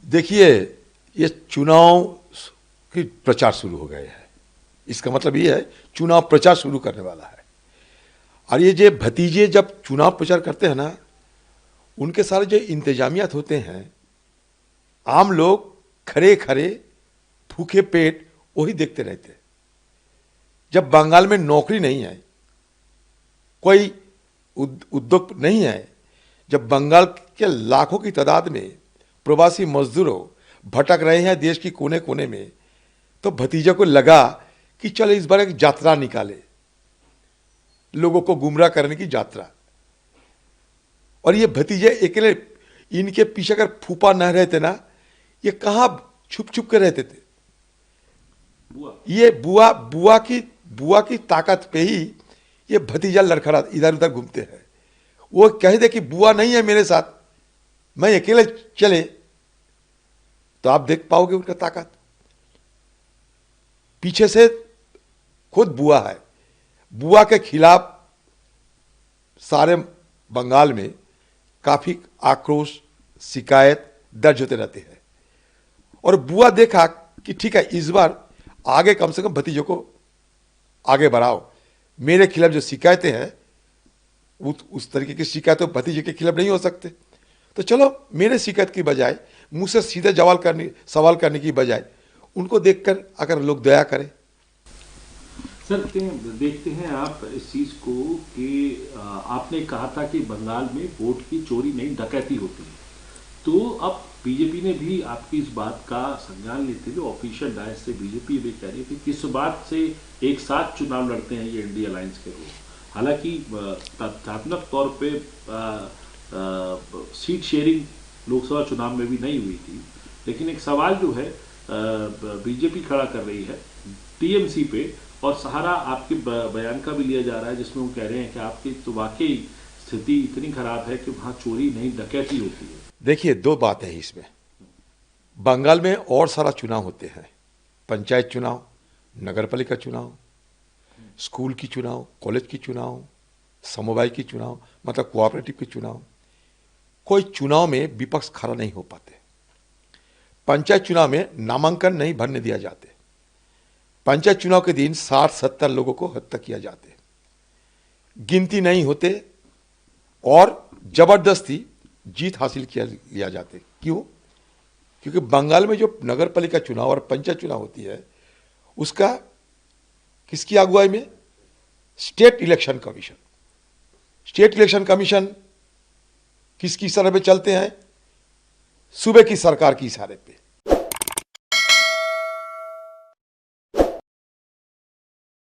देखिए, ये चुनाव की प्रचार शुरू हो गए है। इसका मतलब ये है चुनाव प्रचार शुरू करने वाला है। और ये जो भतीजे जब चुनाव प्रचार करते हैं ना, उनके सारे जो इंतजामियात होते हैं, आम लोग खड़े खड़े भूखे पेट वही देखते रहते हैं। जब बंगाल में नौकरी नहीं है, कोई उद्योग नहीं है, जब बंगाल के लाखों की तादाद में प्रवासी मजदूरों भटक रहे हैं देश की कोने कोने में, तो भतीजे को लगा कि चलो इस बार एक यात्रा निकाले, लोगों को गुमराह करने की यात्रा। और ये भतीजे अकेले, इनके पीछे अगर फूफा न रहते ना, ये कहां छुप छुप के रहते थे। ये बुआ की ताकत पे ही ये भतीजा लड़खड़ा इधर उधर घूमते हैं। वो कह दे कि बुआ नहीं है मेरे साथ, मैं अकेले चले, तो आप देख पाओगे उनका ताकत। पीछे से खुद बुआ है। बुआ के खिलाफ सारे बंगाल में काफी आक्रोश, शिकायत दर्ज होते रहते हैं। और बुआ देखा कि ठीक है, इस बार आगे कम से कम भतीजों को आगे बढ़ाओ। मेरे खिलाफ जो शिकायतें हैं, उस तरीके की शिकायतें भतीजे के खिलाफ नहीं हो सकते, तो चलो मेरे शिकायत की बजाय, मुझसे सीधे सवाल करने की बजाय उनको देखकर अगर लोग दया करें। सर, देखते हैं आप इस चीज को कि आपने कहा था कि बंगाल में वोट की चोरी नहीं डकैती होती है, तो अब बीजेपी ने भी आपकी इस बात का संज्ञान लेते हुए ऑफिशियल डायस से बीजेपी भी कह रही थी कि इस बात से एक साथ चुनाव लड़ते हैं ये इंडिया अलायंस के लोग। हालांकि तथ्यात्मक तौर पे सीट शेयरिंग लोकसभा चुनाव में भी नहीं हुई थी, लेकिन एक सवाल जो है बीजेपी खड़ा कर रही है टीएमसी पे, और सहारा आपके बयान का भी लिया जा रहा है जिसमें वो कह रहे हैं कि आपकी तो वाकई स्थिति इतनी खराब है कि वहां चोरी नहीं डकैती होती है। देखिए, दो बातें हैं इसमें। बंगाल में और सारा चुनाव होते हैं, पंचायत चुनाव, नगरपालिका चुनाव, स्कूल की चुनाव, कॉलेज की चुनाव, समवाय की चुनाव, मतलब कोऑपरेटिव की चुनाव। कोई चुनाव में विपक्ष खड़ा नहीं हो पाते। पंचायत चुनाव में नामांकन नहीं भरने दिया जाते। पंचायत चुनाव के दिन 60-70 लोगों को हत्या किया जाते, गिनती नहीं होते और जबरदस्ती जीत हासिल किया जाते। क्यों? क्योंकि बंगाल में जो नगरपालिका चुनाव और पंचायत चुनाव होती है, उसका किसकी अगुवाई में? State election commission. State election commission किसकी इशारे पे चलते हैं? सूबे की सरकार की इशारे पे।